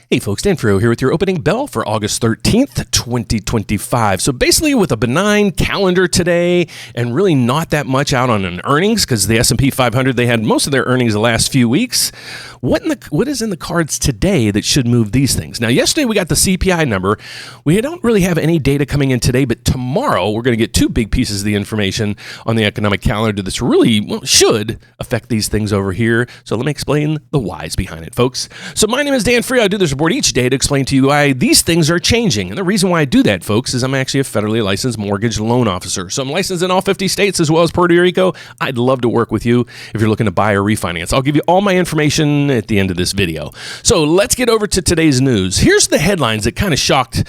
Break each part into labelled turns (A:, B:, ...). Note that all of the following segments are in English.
A: Hey folks, Dan Frio here with your opening bell for August 13th, 2025. So basically with a benign calendar today and really not that much out on an earnings because the S&P 500, they had most of their earnings the last few weeks. What is in the cards today that should move these things? Now, yesterday we got the CPI number. We don't really have any data coming in today, but tomorrow we're going to get two big pieces of the information on the economic calendar that's really, should affect these things over here. So let me explain the whys behind it, folks. So my name is Dan Frio. I do this report each day to explain to you why these things are changing. And the reason why I do that, folks, is I'm actually a federally licensed mortgage loan officer. So I'm licensed in all 50 states as well as Puerto Rico. I'd love to work with you if you're looking to buy or refinance. I'll give you all my information at the end of this video. So let's get over to today's news. Here's the headlines that kind of shocked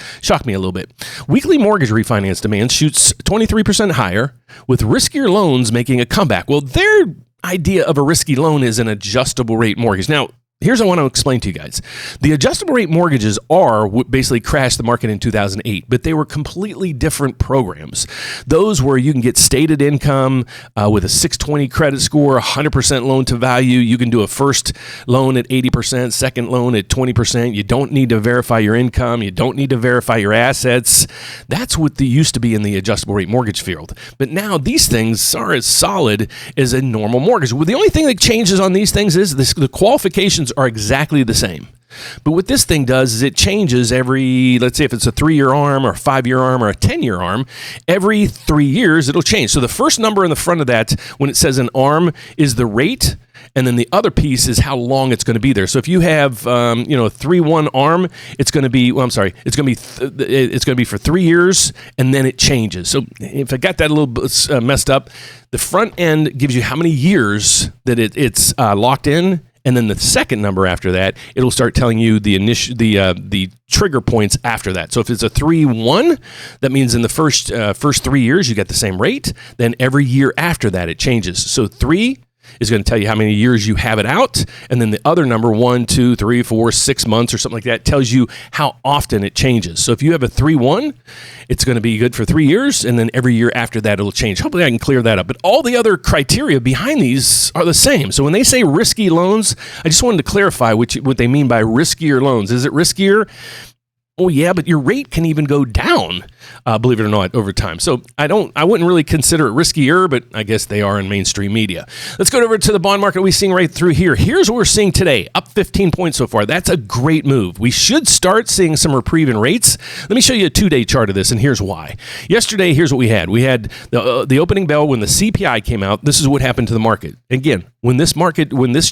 A: me a little bit. Weekly mortgage refinance demand shoots 23% higher, with riskier loans making a comeback. Well, their idea of a risky loan is an adjustable rate mortgage. Now, here's what I want to explain to you guys. The adjustable rate mortgages are what basically crashed the market in 2008, but they were completely different programs. Those where you can get stated income with a 620 credit score, 100% loan to value. You can do a first loan at 80%, second loan at 20%. You don't need to verify your income. You don't need to verify your assets. That's what they used to be in the adjustable rate mortgage field. But now these things are as solid as a normal mortgage. Well, the only thing that changes on these things is the qualifications are exactly the same. But what this thing does is it changes every, let's say if it's a 3-year arm or a 5-year arm or a 10-year arm, every 3 years it'll change. So the first number in the front of that, when it says an arm, is the rate. And then the other piece is how long it's going to be there. So if you have, a 3-1 arm, it's going to be, it's going to be for 3 years, and then it changes. So if I got that a little bit messed up, the front end gives you how many years that it's locked in. And then the second number after that, it'll start telling you the trigger points after that. So if it's a 3-1, that means in the first 3 years you get the same rate. Then every year after that it changes. So 3 is going to tell you how many years you have it out. And then the other number, 1, 2, 3, 4, 6 months or something like that, tells you how often it changes. So if you have a 3-1, it's going to be good for 3 years. And then every year after that, it'll change. Hopefully I can clear that up. But all the other criteria behind these are the same. So when they say risky loans, I just wanted to clarify what they mean by riskier loans. Is it riskier? Oh yeah, but your rate can even go down, believe it or not, over time. So I wouldn't really consider it riskier, but I guess they are in mainstream media. Let's go over to the bond market. We're seeing right through here. Here's what we're seeing today, up 15 points so far. That's a great move. We should start seeing some reprieve in rates. Let me show you a 2-day chart of this, and here's why. Yesterday, here's what we had. We had the opening bell when the CPI came out. This is what happened to the market. Again, when this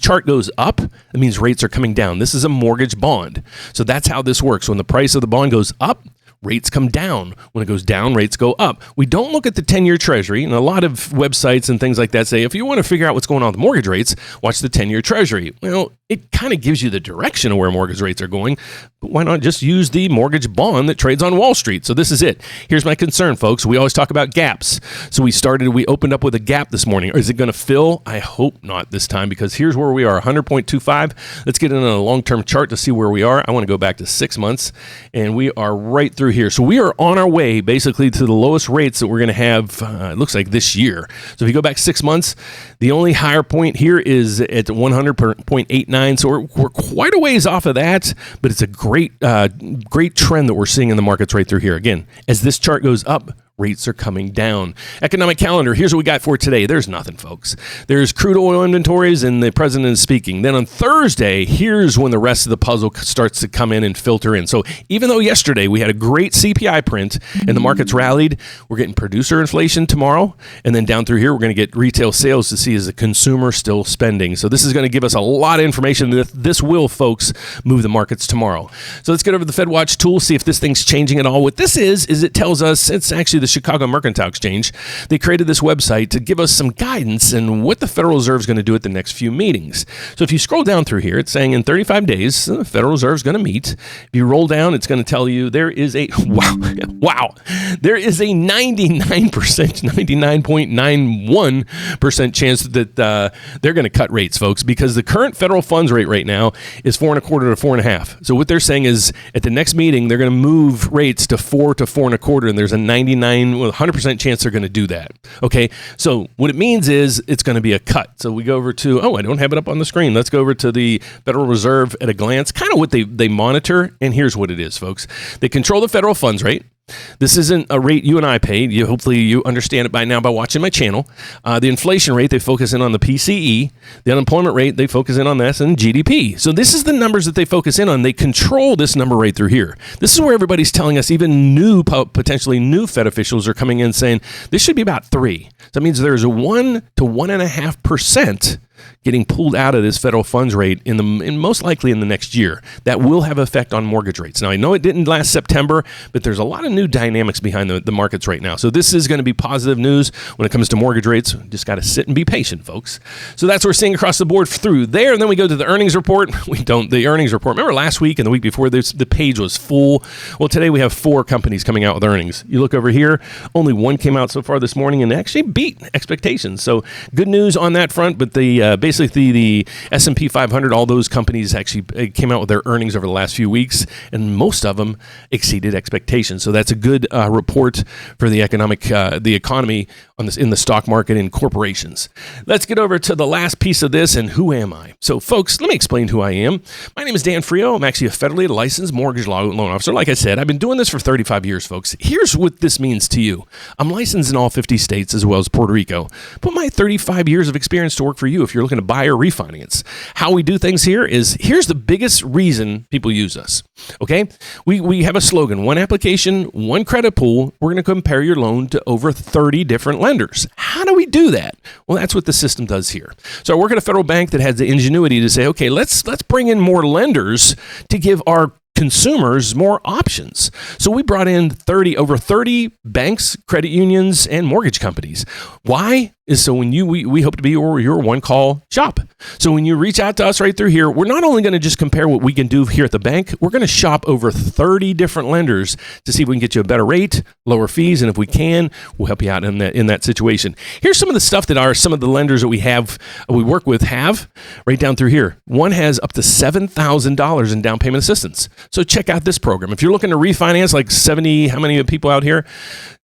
A: chart goes up, it means rates are coming down. This is a mortgage bond. So that's how this works. When the price of the bond goes up, rates come down. When it goes down, rates go up. We don't look at the 10-year Treasury, and a lot of websites and things like that say, if you want to figure out what's going on with mortgage rates, watch the 10-year Treasury. Well, it kind of gives you the direction of where mortgage rates are going, but why not just use the mortgage bond that trades on Wall Street? So this is it. Here's my concern, folks. We always talk about gaps. So we opened up with a gap this morning. Is it going to fill? I hope not this time, because here's where we are, 100.25. Let's get in a long-term chart to see where we are. I want to go back to 6 months, and we are right through here. So we are on our way basically to the lowest rates that we're going to have, it looks like this year. So if you go back 6 months, the only higher point here is at 100.89. So we're quite a ways off of that, but it's a great trend that we're seeing in the markets right through here. Again, as this chart goes up, rates are coming down. Economic calendar, here's what we got for today. There's nothing, folks. There's crude oil inventories and the president is speaking. Then on Thursday, here's when the rest of the puzzle starts to come in and filter in. So even though yesterday we had a great CPI print and the markets rallied, we're getting producer inflation tomorrow. And then down through here, we're going to get retail sales to see is the consumer still spending. So this is going to give us a lot of information. This will, folks, move the markets tomorrow. So let's get over to the FedWatch tool, see if this thing's changing at all. What this is it tells us it's actually the Chicago Mercantile Exchange. They created this website to give us some guidance and what the Federal Reserve is going to do at the next few meetings. So if you scroll down through here, it's saying in 35 days, the Federal Reserve is going to meet. If you roll down, it's going to tell you there is a, there is a 99.91% chance that they're going to cut rates, folks, because the current federal funds rate right now is 4.25 to 4.5. So what they're saying is at the next meeting, they're going to move rates to 4 to 4.25, and there's a 99 100% chance they're going to do that. Okay, so what it means is it's going to be a cut. So we go over to, I don't have it up on the screen. Let's go over to the Federal Reserve at a glance, kind of what they monitor. And here's what it is, folks. They control the federal funds rate. This isn't a rate you and I paid. Hopefully you understand it by now by watching my channel. The inflation rate, they focus in on the PCE. The unemployment rate, they focus in on this, and GDP. So this is the numbers that they focus in on. They control this number right through here. This is where everybody's telling us, even potentially new Fed officials are coming in saying this should be about 3. So that means there's a 1 to 1.5% getting pulled out of this federal funds rate in most likely in the next year. That will have effect on mortgage rates. Now, I know it didn't last September, but there's a lot of new dynamics behind the markets right now. So this is going to be positive news when it comes to mortgage rates. Just got to sit and be patient, folks. So that's what we're seeing across the board through there. And then we go to the earnings report. The earnings report. Remember last week and the week before, the page was full. Well, today we have 4 companies coming out with earnings. You look over here, only 1 came out so far this morning and actually beat expectations. So good news on that front, but basically the S&P 500, all those companies actually came out with their earnings over the last few weeks, and most of them exceeded expectations. So that's a good report for the economy in the stock market and corporations. Let's get over to the last piece of this, and who am I? So folks, let me explain who I am. My name is Dan Frio. I'm actually a federally licensed mortgage loan officer. Like I said, I've been doing this for 35 years, folks. Here's what this means to you. I'm licensed in all 50 states as well as Puerto Rico. Put my 35 years of experience to work for you if you're looking to buy or refinance. How we do things here's the biggest reason people use us. Okay? We have a slogan, 1 application, 1 credit pool. We're going to compare your loan to over 30 different lenders. How do we do that? Well, that's what the system does here. So I work at a federal bank that has the ingenuity to say, okay, let's bring in more lenders to give our consumers more options. So we brought in over 30 banks, credit unions, and mortgage companies. Why? Is so when we hope to be your one-call shop. So when you reach out to us right through here, we're not only going to just compare what we can do here at the bank, we're going to shop over 30 different lenders to see if we can get you a better rate, lower fees, and if we can, we'll help you out in that situation. Here's some of the stuff that some of the lenders that we work with have right down through here. One has up to $7,000 in down payment assistance. So check out this program. If you're looking to refinance, like 70, how many people out here?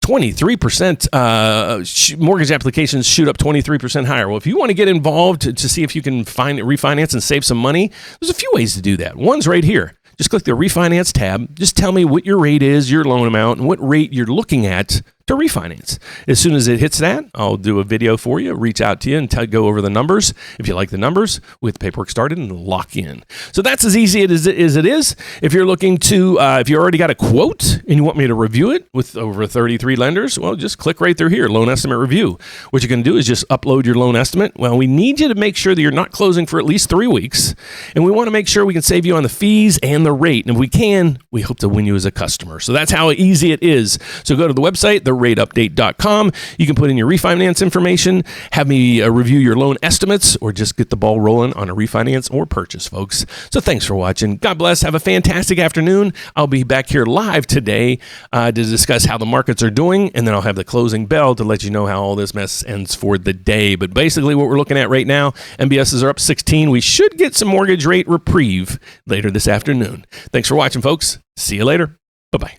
A: 23% mortgage applications shoot up 23% higher. Well, if you want to get involved to see if you can refinance and save some money, there's a few ways to do that. One's right here. Just click the refinance tab. Just tell me what your rate is, your loan amount, and what rate you're looking at to refinance. As soon as it hits that, I'll do a video for you, reach out to you and go over the numbers. If you like the numbers, we'll get the paperwork started and lock in. So that's as easy as it is. If you're looking to, if you already got a quote and you want me to review it with over 33 lenders, well, just click right through here, loan estimate review. What you're going to do is just upload your loan estimate. Well, we need you to make sure that you're not closing for at least 3 weeks. And we want to make sure we can save you on the fees and the rate. And if we can, we hope to win you as a customer. So that's how easy it is. So go to the website, therateupdate.com. You can put in your refinance information, have me review your loan estimates, or just get the ball rolling on a refinance or purchase, folks. So thanks for watching. God bless. Have a fantastic afternoon. I'll be back here live today to discuss how the markets are doing, and then I'll have the closing bell to let you know how all this mess ends for the day. But basically what we're looking at right now, MBSs are up 16. We should get some mortgage rate reprieve later this afternoon. Thanks for watching, folks. See you later. Bye-bye.